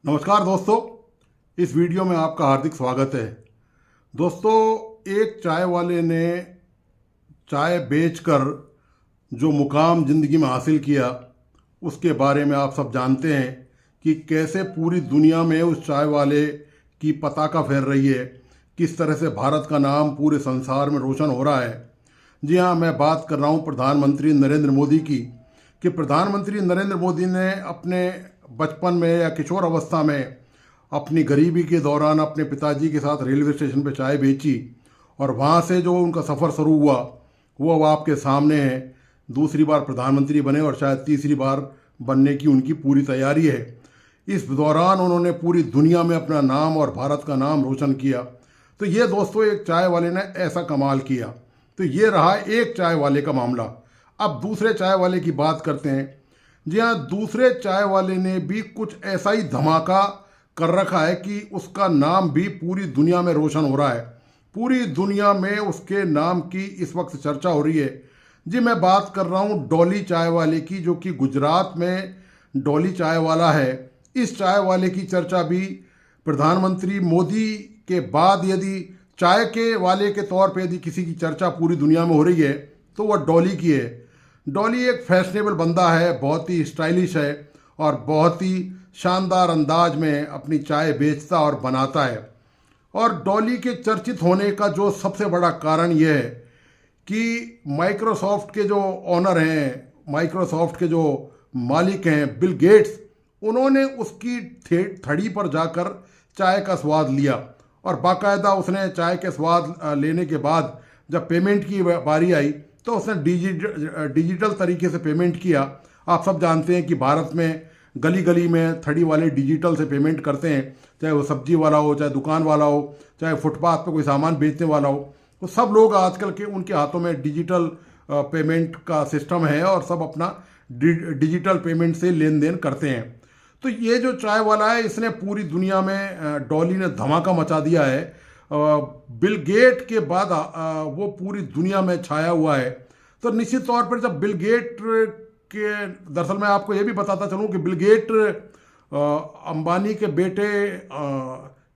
नमस्कार दोस्तों, इस वीडियो में आपका हार्दिक स्वागत है। दोस्तों, एक चाय वाले ने चाय बेचकर जो मुकाम ज़िंदगी में हासिल किया, उसके बारे में आप सब जानते हैं कि कैसे पूरी दुनिया में उस चाय वाले की पताका फहर रही है, किस तरह से भारत का नाम पूरे संसार में रोशन हो रहा है। जी हाँ, मैं बात कर रहा हूँ प्रधानमंत्री नरेंद्र मोदी की। कि प्रधानमंत्री नरेंद्र मोदी ने अपने बचपन में या किशोर अवस्था में अपनी गरीबी के दौरान अपने पिताजी के साथ रेलवे स्टेशन पर चाय बेची और वहाँ से जो उनका सफ़र शुरू हुआ वो अब आपके सामने है। दूसरी बार प्रधानमंत्री बने और शायद तीसरी बार बनने की उनकी पूरी तैयारी है। इस दौरान उन्होंने पूरी दुनिया में अपना नाम और भारत का नाम रोशन किया। तो ये दोस्तों, एक चाय वाले ने ऐसा कमाल किया। तो ये रहा एक चाय वाले का मामला। अब दूसरे चाय वाले की बात करते हैं। जी हाँ, दूसरे चाय वाले ने भी कुछ ऐसा ही धमाका कर रखा है कि उसका नाम भी पूरी दुनिया में रोशन हो रहा है। पूरी दुनिया में उसके नाम की इस वक्त चर्चा हो रही है। जी, मैं बात कर रहा हूँ डॉली चाय वाले की, जो कि गुजरात में डॉली चाय वाला है। इस चाय वाले की चर्चा भी प्रधानमंत्री मोदी के बाद यदि चाय के वाले के तौर पे यदि किसी की चर्चा पूरी दुनिया में हो रही है तो वह डॉली की है। डॉली एक फैशनेबल बंदा है, बहुत ही स्टाइलिश है और बहुत ही शानदार अंदाज में अपनी चाय बेचता और बनाता है। और डॉली के चर्चित होने का जो सबसे बड़ा कारण यह है कि माइक्रोसॉफ्ट के जो ऑनर हैं, माइक्रोसॉफ्ट के जो मालिक हैं बिल गेट्स, उन्होंने उसकी थड़ी पर जाकर चाय का स्वाद लिया और बाकायदा उसने चाय के स्वाद लेने के बाद जब पेमेंट की बारी आई तो उसने डिजिटल तरीके से पेमेंट किया। आप सब जानते हैं कि भारत में गली गली में थड़ी वाले डिजिटल से पेमेंट करते हैं, चाहे वो सब्जी वाला हो, चाहे दुकान वाला हो, चाहे फुटपाथ पर कोई सामान बेचने वाला हो। तो सब लोग आजकल के उनके हाथों में डिजिटल पेमेंट का सिस्टम है और सब अपना डिजिटल पेमेंट से लेन देन करते हैं। तो ये जो चाय वाला है, इसने पूरी दुनिया में डॉली ने धमाका मचा दिया है। बिल गेट के बाद वो पूरी दुनिया में छाया हुआ है। तो निश्चित तौर पर जब बिल गेट के, दरअसल मैं आपको ये भी बताता चलूँ कि बिल गेट अंबानी के बेटे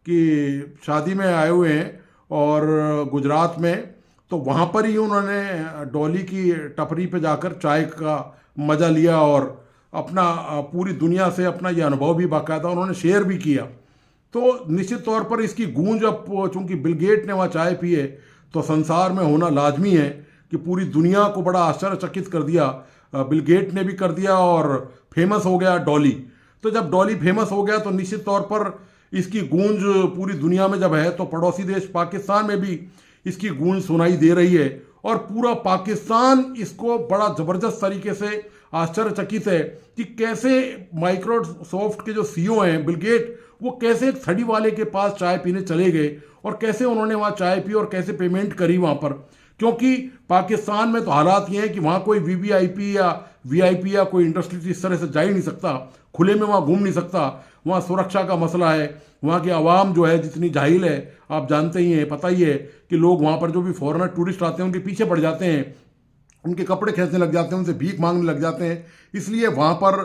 की शादी में आए हुए हैं और गुजरात में, तो वहाँ पर ही उन्होंने डॉली की टपरी पे जाकर चाय का मज़ा लिया और अपना पूरी दुनिया से अपना ये अनुभव भी बाकायदा उन्होंने शेयर भी किया। तो निश्चित तौर पर इसकी गूंज, अब चूंकि बिल गेट ने वहाँ चाय पी है तो संसार में होना लाजमी है कि पूरी दुनिया को बड़ा आश्चर्यचकित कर दिया। बिल गेट ने भी कर दिया और फेमस हो गया डॉली। तो जब डॉली फेमस हो गया तो निश्चित तौर पर इसकी गूंज पूरी दुनिया में जब है तो पड़ोसी देश पाकिस्तान में भी इसकी गूंज सुनाई दे रही है और पूरा पाकिस्तान इसको बड़ा ज़बरदस्त तरीके से आश्चर्यचकित है कि कैसे माइक्रोसॉफ्ट के जो सीईओ हैं बिल गेट, वो कैसे एक थड़ी वाले के पास चाय पीने चले गए और कैसे उन्होंने वहाँ चाय पी और कैसे पेमेंट करी वहाँ पर। क्योंकि पाकिस्तान में तो हालात ये हैं कि वहाँ कोई वीवीआईपी या वीआईपी या कोई इंडस्ट्री इस तरह से जा ही नहीं सकता, खुले में वहाँ घूम नहीं सकता। वहाँ सुरक्षा का मसला है, वहाँ की आवाम जो है जितनी जाहिल है, आप जानते ही हैं, पता ही है कि लोग वहाँ पर जो भी फॉरेनर टूरिस्ट आते हैं उनके पीछे पड़ जाते हैं, उनके कपड़े खींचने लग जाते हैं, उनसे भीख मांगने लग जाते हैं, इसलिए वहाँ पर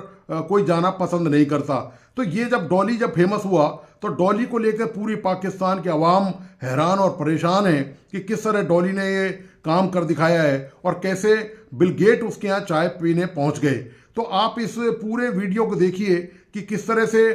कोई जाना पसंद नहीं करता। तो ये जब डॉली फेमस हुआ तो डॉली को लेकर पूरी पाकिस्तान के अवाम हैरान और परेशान है कि किस तरह डॉली ने ये काम कर दिखाया है और कैसे बिल गेट उसके यहाँ चाय पीने पहुँच गए। तो आप इस पूरे वीडियो को देखिए कि किस तरह से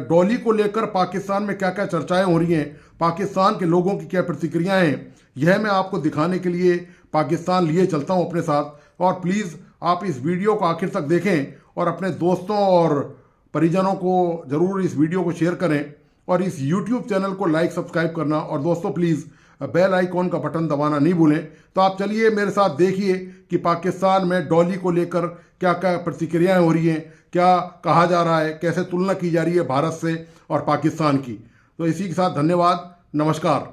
डॉली को लेकर पाकिस्तान में क्या क्या चर्चाएं हो रही हैं, पाकिस्तान के लोगों की क्या प्रतिक्रियाएं हैं। यह मैं आपको दिखाने के लिए पाकिस्तान लिए चलता हूं अपने साथ। और प्लीज़ आप इस वीडियो को आखिर तक देखें और अपने दोस्तों और परिजनों को ज़रूर इस वीडियो को शेयर करें और इस यूट्यूब चैनल को लाइक सब्सक्राइब करना। और दोस्तों प्लीज़ बेल आइकॉन का बटन दबाना नहीं भूलें। तो आप चलिए मेरे साथ देखिए कि पाकिस्तान में डॉली को लेकर क्या क्या प्रतिक्रियाएं हो रही हैं, क्या कहा जा रहा है, कैसे तुलना की जा रही है भारत से और पाकिस्तान की। तो इसी के साथ धन्यवाद, नमस्कार।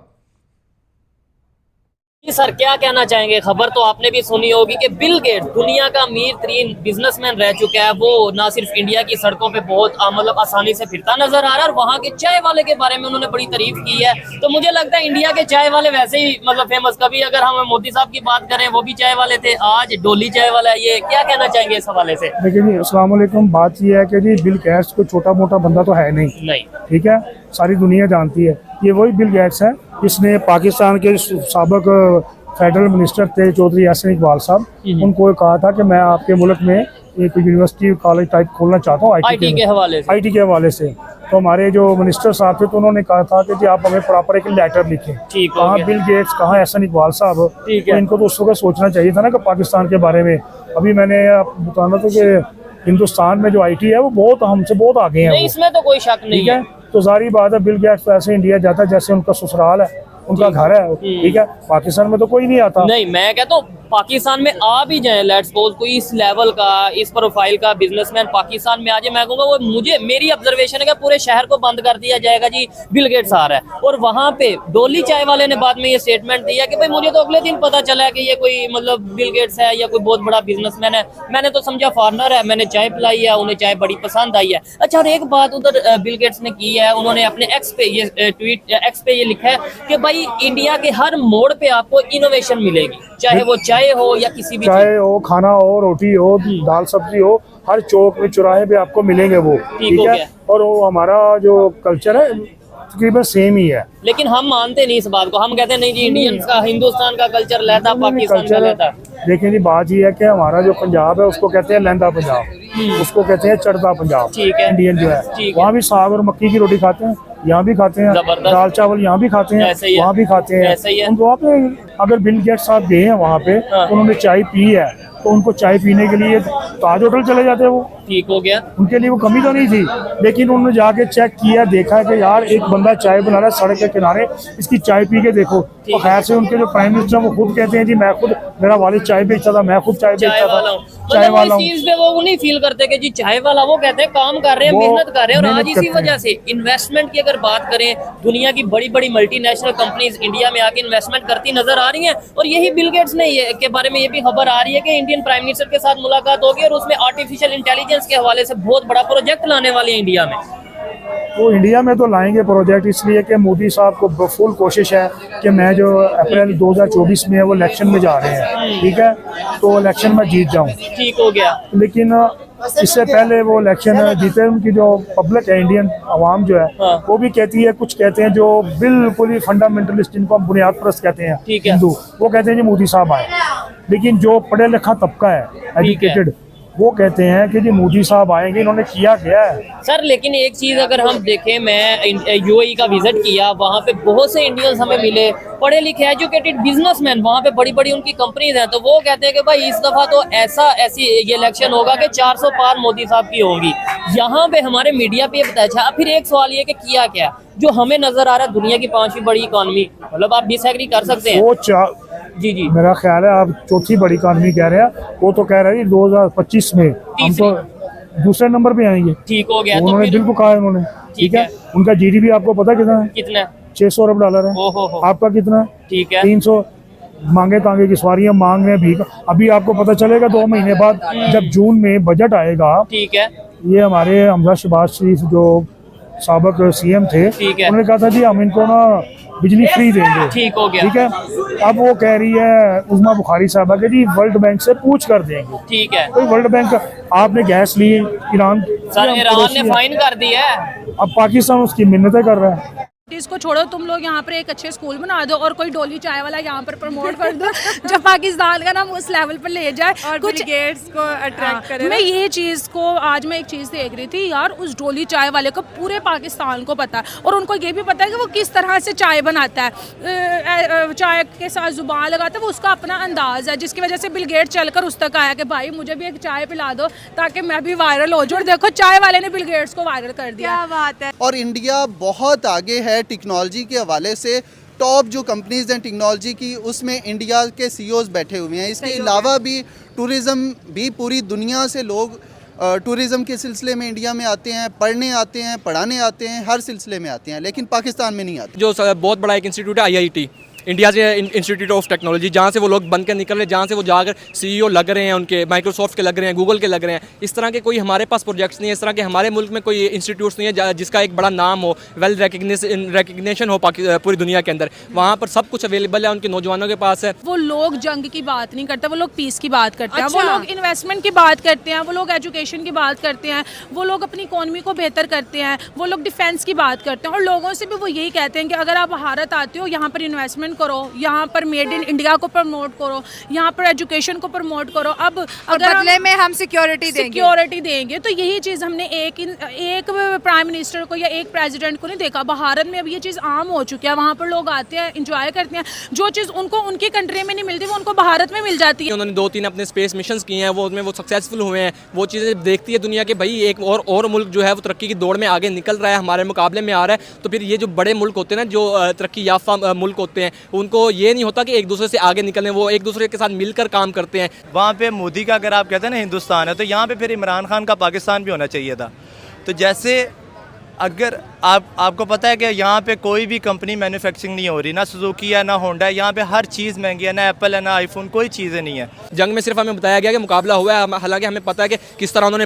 जी सर, क्या कहना चाहेंगे? खबर तो आपने भी सुनी होगी कि बिल गेट्स दुनिया का अमीर तरीन बिजनेसमैन रह चुका है। वो ना सिर्फ इंडिया की सड़कों पे बहुत मतलब आसानी से फिरता नजर आ रहा है, और वहाँ के चाय वाले के बारे में उन्होंने बड़ी तारीफ की है। तो मुझे लगता है इंडिया के चाय वाले वैसे ही मतलब फेमस। कभी अगर हम मोदी साहब की बात करें, वो भी चाय वाले थे, आज डोली चाय वाला है। ये क्या कहना चाहेंगे इस हवाले से? देखिए जी, अस्सलाम वालेकुम। बात ये है कि जी बिल गेट्स कोई छोटा मोटा बंदा तो है नहीं, ठीक है, सारी दुनिया जानती है। ये वही बिल गेट्स है जिसने पाकिस्तान के साबिक फेडरल मिनिस्टर थे चौधरी एहसन इकबाल साहब, उनको कहा था कि मैं आपके मुल्क में एक यूनिवर्सिटी कॉलेज टाइप खोलना चाहता हूँ आईटी के हवाले से। तो हमारे जो मिनिस्टर साहब थे तो उन्होंने कहा था कि जी आप हमें प्रॉपर एक लेटर लिखें। कहाँ बिल गेट्स, कहाँ एहसन इकबाल साहब, तो इनको तो उस वक्त सोचना चाहिए था ना कि पाकिस्तान के बारे में। अभी मैंने आप बताना था कि हिंदुस्तान में जो आईटी है वो बहुत हमसे बहुत आगे है। नहीं, इसमें तो कोई शक नहीं है। तो जारी बात है, बिल गेट्स ऐसे इंडिया जाता है जैसे उनका ससुराल है, उनका घर है, ठीक है। पाकिस्तान में तो कोई नहीं आता। नहीं, मैं कहता हूँ पाकिस्तान में आ भी जाए, लेट्स सपोज कोई इस लेवल का, इस प्रोफाइल का बिजनेसमैन पाकिस्तान में आ जाए, मैं कहूँगा वो मेरी ऑब्जर्वेशन है कि पूरे शहर को बंद कर दिया जाएगा जी, बिल गेट्स आ रहा है। और वहाँ पे डोली चाय वाले ने बाद में ये स्टेटमेंट दिया कि भाई मुझे तो अगले दिन पता चला कि ये कोई मतलब बिल गेट्स है या कोई बहुत बड़ा बिजनेसमैन है। मैंने तो समझा फॉरनर है, मैंने चाय पिलाई है, उन्हें चाय बड़ी पसंद आई है। अच्छा, और एक बात उधर बिल गेट्स ने की है, उन्होंने अपने एक्स पे ये लिखा है कि भाई इंडिया के हर मोड़ पे आपको इनोवेशन मिलेगी, चाहे वो चाय हो या किसी भी चाय हो, खाना हो, रोटी हो, दाल सब्जी हो, हर चौक में चौराहे पे आपको मिलेंगे वो, ठीक है। और वो हमारा जो कल्चर है तकरीबन सेम ही है। लेकिन हम मानते नहीं इस बात को। हम कहते हैं नहीं जी, इंडियंस का, हिंदुस्तान का कल्चर लेता, पाकिस्तान का लेता। देखिए जी, बात ये है कि हमारा जो पंजाब है उसको कहते हैं लहंदा पंजाब, उसको कहते हैं चढ़ता पंजाब, ठीक है। इंडियन जो है वहाँ भी साग और मक्की की रोटी खाते हैं, यहाँ भी खाते हैं, दाल चावल यहाँ भी खाते हैं, वहाँ भी खाते हैं। उनको वहाँ पे अगर बिल गेट्स साहब गए हैं वहाँ पे, उन्होंने चाय पी है, तो उनको चाय पीने के लिए ताज होटल चले जाते हैं। वो ठीक हो गया, उनके लिए वो कमी तो नहीं थी, लेकिन उन्होंने जाके चेक किया, देखा कि यार एक बंदा चाय बना रहा है सड़क के किनारे, इसकी चाय पी के देखो। तो खैर से उनके जो प्राइम मिनिस्टर वो खुद कहते हैं जी मैं खुद, मेरा वालिद चाय बेचता था, मैं खुद चाय बेचता था, चाय वाला हूँ। वो नहीं फील करते कि जी चाय वाला, वो कहते हैं काम कर रहे हैं, मेहनत कर रहे हैं। और आज इसी वजह से इन्वेस्टमेंट की अगर बात करें, दुनिया की बड़ी बड़ी मल्टीनेशनल कंपनीज इंडिया में आके इन्वेस्टमेंट करती नजर आ रही हैं। और यही बिल गेट्स ने के बारे में ये भी खबर आ रही है कि इंडियन प्राइम मिनिस्टर के साथ मुलाकात होगी और उसमें आर्टिफिशियल इंटेलिजेंस के हवाले से बहुत बड़ा प्रोजेक्ट लाने वाले हैं इंडिया में। वो इंडिया में तो लाएंगे प्रोजेक्ट, इसलिए कि मोदी साहब को फुल कोशिश है कि मैं जो अप्रैल 2024 में है वो इलेक्शन में जा रहे हैं, ठीक है, तो इलेक्शन में जीत जाऊं। ठीक हो गया। लेकिन इससे पहले वो इलेक्शन जीते, उनकी जो पब्लिक है, इंडियन अवाम जो है, वो भी कहती है, कुछ कहते हैं जो बिल्कुल ही फंडामेंटलिस्ट, जिनको हम बुनियाद परस्त कहते हैं हिंदू, वो कहते हैं जी मोदी साहब आए। लेकिन जो पढ़े लिखा तबका है, एजुकेटेड, वो कहते हैं कि जी मोदी साहब आएंगे, इन्होंने किया क्या है सर। लेकिन एक चीज अगर हम देखें, मैं यूएई का विजिट किया, वहाँ पे बहुत से इंडियंस हमें मिले, पढ़े लिखे एजुकेटेड बिजनेसमैन, वहाँ पे बड़ी बड़ी उनकी कंपनीज हैं। तो वो कहते हैं कि भाई इस दफा तो ऐसी ये इलेक्शन होगा कि 400 पार मोदी साहब की होंगी। यहाँ पे हमारे मीडिया पे बताया था। फिर एक सवाल ये कि किया क्या, जो हमें नजर आ रहा है दुनिया की 5वीं बड़ी इकॉनमी, मतलब आप डिसएग्री कर सकते हैं वो जी जी, मेरा ख्याल है आप चौथी बड़ी इकॉनमी कह रहे हैं, वो तो कह रहे हैं 2025 में हम तो दूसरे नंबर पे आएंगे। ठीक हो गया। उन्होंने बिल्कुल कहा है उन्होंने, ठीक है। उनका जीडीपी आपको पता कितना है? कितना? 600 अरब डॉलर है। आपका कितना है? ठीक है, 300। मांगे तांगे की सवारियां मांग रहे हैं भीख। अभी आपको पता चलेगा 2 महीने बाद जब जून में बजट आएगा, ठीक है। ये हमारे हमजा शहबाज शरीफ जो साबिक सीएम थे, उन्होंने कहा था जी हम इनको ना बिजली फ्री देंगे, ठीक हो गया, ठीक है। अब वो कह रही है उस्मा बुखारी साहबा के जी वर्ल्ड बैंक से पूछ कर देंगे, ठीक है। तो वर्ल्ड बैंक, आपने गैस ली ईरान ने फाइन कर दिया है, अब पाकिस्तान उसकी मिन्नतें कर रहा है। इसको छोड़ो, तुम लोग यहाँ पर एक अच्छे स्कूल बना दो और कोई डोली चाय वाला यहाँ पर प्रमोट कर दो जो पाकिस्तान का नाम उस लेवल पर ले जाए और कुछ गेट्स को अट्रैक्ट करे। मैं ये चीज़ को, आज मैं एक चीज़ देख रही थी यार, उस डोली चाय वाले को पूरे पाकिस्तान को पता है और उनको ये भी पता है कि वो किस तरह से चाय बनाता है, चाय के साथ जुबान लगाता है, वो उसका अपना अंदाज है, जिसकी वजह से बिल गेट चलकर उस तक आया कि भाई मुझे भी एक चाय पिला दो ताकि मैं भी वायरल हो जाऊँ। देखो चाय वाले ने बिल गेट्स को वायरल कर दिया। क्या बात है। और इंडिया बहुत आगे है टेक्नोलॉजी के हवाले से। टॉप जो कंपनीज हैं टेक्नोलॉजी की, उसमें इंडिया के सीईओज बैठे हुए हैं। इसके अलावा भी टूरिज़्म भी, पूरी दुनिया से लोग टूरिज़्म के सिलसिले में इंडिया में आते हैं, पढ़ने आते हैं, पढ़ाने आते हैं, हर सिलसिले में आते हैं, लेकिन पाकिस्तान में नहीं आते। जो बहुत बड़ा एक इंस्टीट्यूट है IIT, इंडिया से इंस्टीट्यूट ऑफ टेक्नोलॉजी, जहाँ से वो लोग बन कर निकल रहे हैं, जहाँ से वो जाकर CEO लग रहे हैं, उनके माइक्रोसॉफ्ट के लग रहे हैं, गूगल के लग रहे हैं। इस तरह के कोई हमारे पास प्रोजेक्ट्स नहीं है, इस तरह के हमारे मुल्क में कोई इंस्टीट्यूट्स नहीं है जिसका एक बड़ा नाम हो, वेल रिकग्निशन हो पूरी दुनिया के अंदर। वहाँ पर सब कुछ अवेलेबल है, उनके नौजवानों के पास है। वो लोग जंग की बात नहीं करते, वो लोग पीस की बात करते हैं, वो लोग इन्वेस्टमेंट की बात करते हैं, वो लोग एजुकेशन की बात करते हैं, वो लोग अपनी इकोनॉमी को बेहतर करते हैं, वो लोग डिफेंस की बात करते हैं। और लोगों से भी वो यही कहते हैं कि अगर आप भारत आते हो, यहाँ पर इन्वेस्टमेंट करो, यहाँ पर मेड इन इंडिया को प्रमोट करो, यहाँ पर एजुकेशन को प्रमोट करो। अब अगर बदले में हम सिक्योरिटी देंगे तो यही चीज़ हमने एक प्राइम मिनिस्टर को या एक प्रेसिडेंट को नहीं देखा। भारत में अब ये चीज़ आम हो चुकी है, वहाँ पर लोग आते हैं, इंजॉय करते हैं, जो चीज़ उनको उनकी कंट्री में नहीं मिलती वो उनको भारत में मिल जाती है। उन्होंने 2-3 अपने स्पेस मिशंस किए हैं, वो उसमें वो सक्सेसफुल हुए हैं। वो चीज़ें देखती है दुनिया के भाई एक और मुल्क जो है वो तरक्की की दौड़ में आगे निकल रहा है, हमारे मुकाबले में आ रहा है। तो फिर ये जो बड़े मुल्क होते हैं ना, जो तरक्की याफ्ता मुल्क होते हैं, उनको ये नहीं होता कि एक दूसरे से आगे निकलने, वो एक दूसरे के साथ मिलकर काम करते हैं। वहाँ पे मोदी का अगर आप कहते हैं ना हिंदुस्तान है, तो यहाँ पे फिर इमरान खान का पाकिस्तान भी होना चाहिए था। तो जैसे अगर आपको पता है कि यहाँ पे कोई भी कंपनी मैन्युफैक्चरिंग नहीं हो रही, ना सुजुकी है ना होंडा है, यहाँ पे हर चीज़ महंगी है, ना एप्पल है ना आईफोन, कोई चीज़ें नहीं है। जंग में सिर्फ हमें बताया गया कि मुकाबला हुआ है, हालांकि हमें पता है कि किस तरह उन्होंने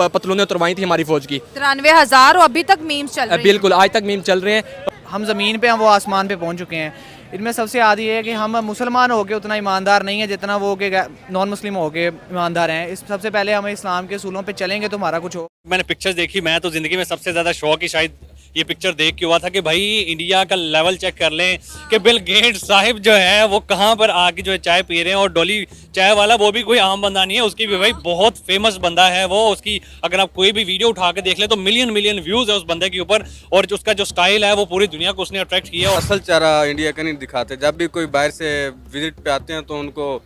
पतलूनें उतरवाई थी हमारी फौज की। 93,000 अभी तक मीम्स चल रहे हैं। बिल्कुल, आज तक मीम चल रहे हैं। हम ज़मीन पे हैं, वो आसमान पे पहुंच चुके हैं। इनमें सबसे आदि है कि हम मुसलमान होके उतना ईमानदार नहीं है जितना वो के नॉन मुस्लिम होके ईमानदार हैं। इस सबसे पहले हमें इस्लाम के उसूलों पे चलेंगे तो हमारा कुछ हो। मैंने पिक्चर्स देखी, मैं तो ज़िंदगी में सबसे ज़्यादा शौक ही शायद ये पिक्चर देख के हुआ था कि भाई इंडिया का लेवल चेक कर लें कि बिल गेट्स साहिब जो है वो कहाँ पर आके जो है चाय पी रहे हैं। और डॉली चाय वाला वो भी कोई आम बंदा नहीं है, उसकी भी भाई बहुत फेमस बंदा है वो। उसकी अगर आप कोई भी वीडियो उठा के देख ले तो मिलियन व्यूज़ है उस बंदे के ऊपर, और उसका जो स्टाइल है वो पूरी दुनिया को उसने अट्रैक्ट किया। असल चेहरा इंडिया का नहीं दिखाते। जब भी कोई बाहर से विजिट पे आते हैं तो उनको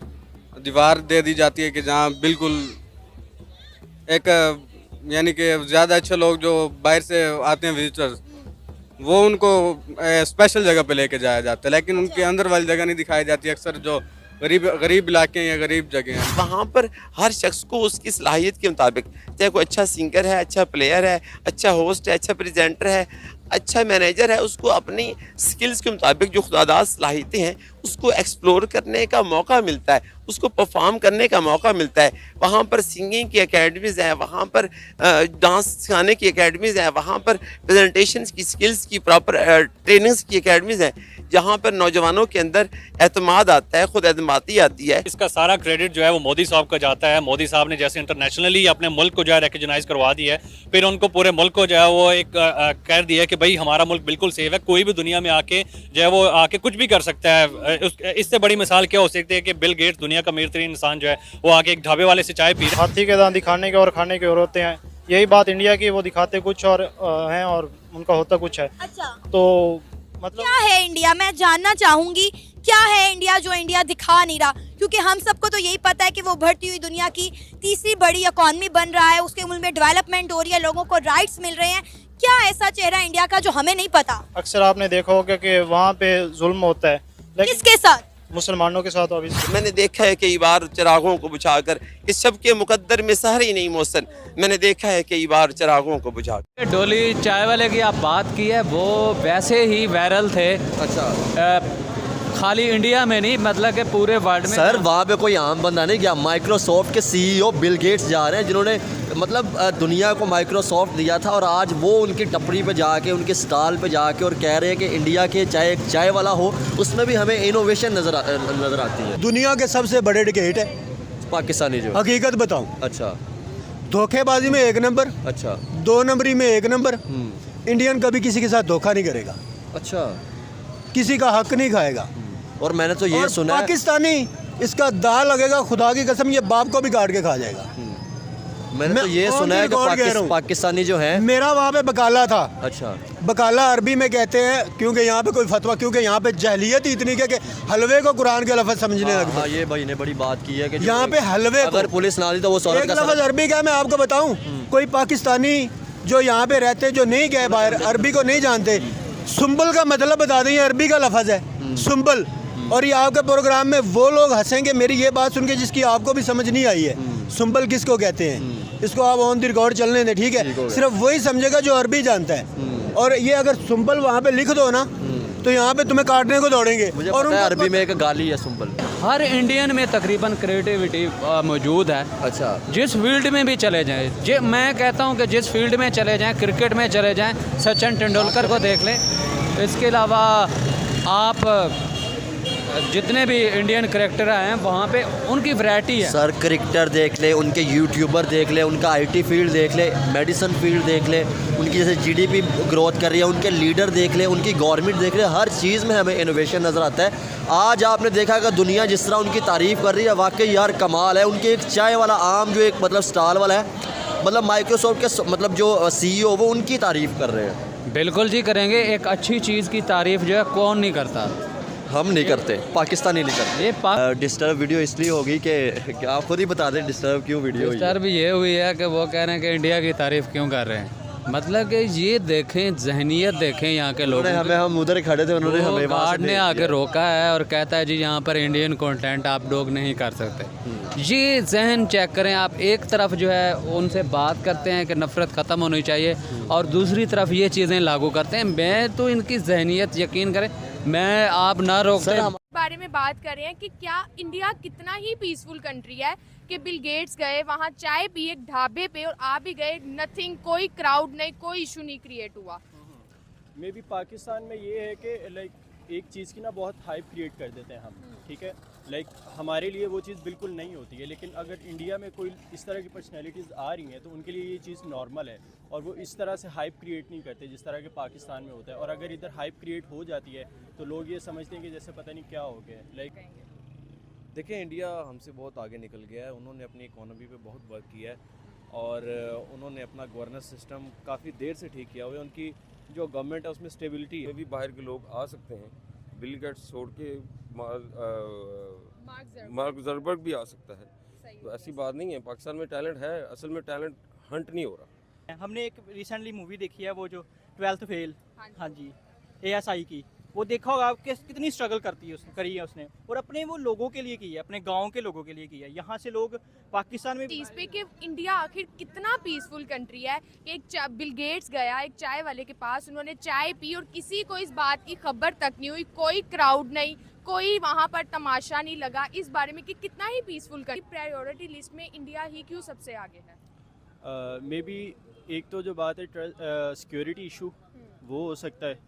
दीवार दे दी जाती है कि जहाँ बिल्कुल एक यानी कि ज़्यादा अच्छे लोग जो बाहर से आते हैं विजिटर्स, वो उनको स्पेशल जगह पे लेके जाया जाता है, लेकिन उनके अंदर वाली जगह नहीं दिखाई जाती। अक्सर जो गरीब इलाके या गरीब जगह हैं, वहाँ पर हर शख्स को उसकी सलाहियत के मुताबिक, चाहे कोई अच्छा सिंगर है, अच्छा प्लेयर है, अच्छा होस्ट है, अच्छा प्रेजेंटर है, अच्छा मैनेजर है, उसको अपनी स्किल्स के मुताबिक जो खुदादाद सलाहियतें हैं उसको एक्सप्लोर करने का मौका मिलता है, उसको परफॉर्म करने का मौका मिलता है। वहाँ पर सिंगिंग की एकेडमीज़ हैं, वहाँ पर डांस सिखाने की एकेडमीज़ हैं, वहाँ पर प्रेजेंटेशन की स्किल्स की प्रॉपर ट्रेनिंग्स की एकेडमीज़ हैं, जहाँ पर नौजवानों के अंदर एतमाद आता है, खुद एतमादी आती है। इसका सारा क्रेडिट जो है वो मोदी साहब का जाता है। मोदी साहब ने जैसे इंटरनेशनली अपने मुल्क को जो है रिकग्नाइज करवा दिया है, फिर उनको पूरे मुल्क को जो है वो एक कह दिया है कि भाई हमारा मुल्क बिल्कुल सेफ है, कोई भी दुनिया में आके जो है वो आके कुछ भी कर सकता है। इससे बड़ी मिसाल क्या हो सकती है कि बिल गेट्स दुनिया का अमीर तरीन इंसान जो है वो आके एक ढाबे वाले से चाय पी रहा है। हाथी के दांत दिखाने के और खाने के और होते हैं, यही बात इंडिया की, वो दिखाते कुछ और हैं और उनका होता कुछ है। अच्छा, तो मतलब क्या है इंडिया? मैं जानना चाहूंगी क्या है इंडिया जो इंडिया दिखा नहीं रहा, क्योंकि हम सबको तो यही पता है कि वो बढ़ती हुई दुनिया की तीसरी बड़ी इकॉनमी बन रहा है, उसके मुल्क में डेवलपमेंट हो रही है, लोगों को राइट्स मिल रहे हैं। क्या ऐसा चेहरा इंडिया का जो हमें नहीं पता? अक्सर आपने देखा होगा कि वहाँ पे जुल्म होता है, किसके साथ? मुसलमानों के साथ। ऑब्वियसली मैंने देखा है कई बार चिरागों को बुझाकर, इस सब के मुकद्दर में सहर ही नहीं मौसन, मैंने देखा है कई बार चिरागों को बुझाकर। डोली चाय वाले की आप बात की है, वो वैसे ही वायरल थे। अच्छा, खाली इंडिया में नहीं, मतलब कि पूरे वर्ल्ड में। सर वहाँ पे कोई आम बंदा नहीं गया, माइक्रोसॉफ्ट के CEO बिल गेट्स जा रहे हैं, जिन्होंने मतलब दुनिया को माइक्रोसॉफ्ट दिया था, और आज वो उनकी टपरी पे जाके, उनके स्टॉल पे जाके और कह रहे हैं कि इंडिया के चाय वाला हो, उसमें भी हमें इनोवेशन नज़र आती है। दुनिया के सबसे बड़े डिकेट है पाकिस्तानी जो। हकीकत बताऊं, अच्छा, धोखेबाजी में 1 नंबर, अच्छा, 2 नंबरी में 1 नंबर। इंडियन कभी किसी के साथ धोखा नहीं करेगा, अच्छा, किसी का हक नहीं खाएगा। और मैंने तो ये सुना है पाकिस्तानी इसका दाल लगेगा, खुदा की कसम ये बाप को भी काट के खा जाएगा। मैंने तो ये सुना है कि पाकिस्तानी जो है, मेरा वहाँ पे बकाला था। अच्छा, बकाला अरबी में कहते हैं, क्योंकि यहाँ पे कोई फतवा, क्योंकि यहाँ पे जहलियत ही इतनी है कि हलवे को कुरान के लफ्ज़ समझने लगते हैं। ये भाई ने बड़ी बात की है कि यहाँ पे हलवे अगर पुलिस ना दी तो वो सौरत का लफ्ज़ अरबी का मैं आपको बताऊँ, कोई पाकिस्तानी जो यहाँ पे रहते, जो नहीं गए बाहर, अरबी को नहीं जानते, सुम्बल का मतलब बता दें, अरबी का लफ्ज़ है सुम्बल। और ये आपके प्रोग्राम में वो लोग हंसेंगे मेरी ये बात सुन के जिसकी आपको भी समझ नहीं आई है। सुम्बल किसको कहते हैं, इसको आप ऑन द रिकॉर्ड चलने दें, ठीक है? सिर्फ वही समझेगा जो अरबी जानता है। और ये अगर सुम्बल वहाँ पे लिख दो ना, तो यहाँ पे तुम्हें काटने को दौड़ेंगे। मुझे और पता है अरबी में एक गाली है सुम्बल। हर इंडियन में तकरीबन क्रिएटिविटी मौजूद है। अच्छा, जिस फील्ड में भी चले जाएं, मैं कहता हूं कि जिस फील्ड में चले जाएं, क्रिकेट में चले जाएं, सचिन तेंदुलकर को देख लें, इसके अलावा आप जितने भी इंडियन क्रिकेटर हैं वहाँ पे उनकी वैरायटी है। सर क्रिकेटर देख ले, उनके यूट्यूबर देख ले, उनका आईटी फील्ड देख ले, मेडिसिन फील्ड देख ले, उनकी जैसे जीडीपी ग्रोथ कर रही है, उनके लीडर देख ले, उनकी गवर्नमेंट देख ले, हर चीज़ में हमें इनोवेशन नज़र आता है। आज आपने देखा कि दुनिया जिस तरह उनकी तारीफ़ कर रही है, वाकई यार कमाल है। उनके एक चाय वाला आम जो एक मतलब स्टॉल वाला है, मतलब माइक्रोसॉफ्ट के मतलब जो CEO वो उनकी तारीफ़ कर रहे हैं। बिल्कुल जी करेंगे। एक अच्छी चीज़ की तारीफ़ जो है कौन नहीं करता, हम नहीं करते, पाकिस्तानी नहीं करते। ये डिस्टर्ब वीडियो इसलिए होगी कि आप खुद ही बता दें डिस्टर्ब क्यों वीडियो हुई है। डिस्टर्ब ये हुई है कि वो कह रहे हैं कि इंडिया की तारीफ़ क्यों कर रहे हैं। मतलब कि ये देखें, जहनीत देखें यहाँ के लोगों हमें, हम उधर खड़े थे, उन्होंने हमें गार्ड ने आके रोका है और कहता है जी यहाँ पर इंडियन कंटेंट आप लोग नहीं कर सकते। ये जहन चेक करें आप। एक तरफ जो है उनसे बात करते हैं कि नफ़रत ख़त्म होनी चाहिए और दूसरी तरफ ये चीज़ें लागू करते हैं। मैं तो इनकी जहनीत यकीन करें, मैं आप ना रोकते बारे में बात कर रहे हैं कि क्या इंडिया कितना ही पीसफुल कंट्री है कि बिल गेट्स गए वहाँ चाय पिए एक ढाबे पे और आप भी गए, नथिंग, कोई क्राउड नहीं, कोई इशू नहीं क्रिएट हुआ। मे बी पाकिस्तान में ये है कि लाइक एक चीज़ की ना बहुत हाइप क्रिएट कर देते हैं हम, ठीक है, लाइक हमारे लिए वो चीज़ बिल्कुल नहीं होती है, लेकिन अगर इंडिया में कोई इस तरह की पर्सनैलिटीज़ आ रही हैं तो उनके लिए ये चीज़ नॉर्मल है और वो इस तरह से हाइप क्रिएट नहीं करते जिस तरह के पाकिस्तान में होता है। और अगर इधर हाइप क्रिएट हो जाती है तो लोग ये समझते हैं कि जैसे पता नहीं क्या हो गया। लाइक देखिए, इंडिया हमसे बहुत आगे निकल गया है। उन्होंने अपनी इकोनॉमी पे बहुत वर्क किया है और उन्होंने अपना गवर्नेंस सिस्टम काफ़ी देर से ठीक किया हुआ है। उनकी जो गवर्नमेंट है उसमें स्टेबिलिटी है। भी बाहर के लोग आ सकते हैं, बिल गेट्स छोड़ के मार्क ज़करबर्ग भी आ सकता है, तो ऐसी बात नहीं है। पाकिस्तान में टैलेंट है, असल में टैलेंट हंट नहीं हो रहा। हमने एक रिसेंटली मूवी देखी है वो जो 12th फेल, हाँ जी, ASI की, वो देखा होगा आप कितनी स्ट्रगल करी है उसने और अपने वो लोगों के लिए की है, अपने गांव के लोगों के लिए की है। यहाँ से लोग पाकिस्तान में चीज़ पे कि इंडिया आखिर कितना पीसफुल कंट्री है कि एक बिल गेट्स गया एक चाय वाले के पास, उन्होंने चाय पी और किसी को इस बात की खबर तक नहीं हुई, कोई क्राउड नहीं, कोई वहाँ पर तमाशा नहीं लगा इस बारे में कि कितना ही पीसफुल कंट्री। प्रायोरिटी लिस्ट में इंडिया ही क्यों सबसे आगे है? मे बी एक तो जो बात है सिक्योरिटी इशू वो हो सकता है,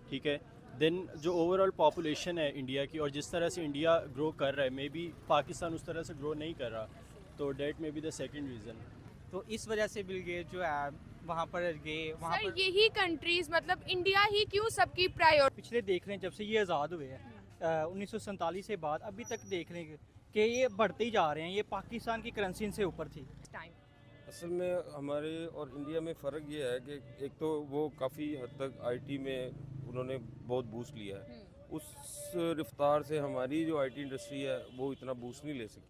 ठीक है। देन जो ओवरऑल पॉपुलेशन है इंडिया की और जिस तरह से इंडिया ग्रो कर रहा है, मे बी पाकिस्तान उस तरह से ग्रो नहीं कर रहा, तो that may be the second reason. तो इस वजह से बिल गेट्स जो है वहाँ पर गए। वहाँ पर यही कंट्रीज मतलब इंडिया ही क्यों सबकी प्रायोरिटी? पिछले देख रहे हैं जब से ये आज़ाद हुए हैं 1947 से बाद अभी तक देख रहे हैं कि ये बढ़ते ही जा रहे हैं। ये पाकिस्तान की करेंसी इनसे ऊपर थी। असल में हमारे और इंडिया में फ़र्क ये है कि एक तो वो काफ़ी हद तक IT में उन्होंने बहुत बूस्ट लिया है, उस रफ्तार से हमारी जो IT इंडस्ट्री है वो इतना बूस्ट नहीं ले सकी।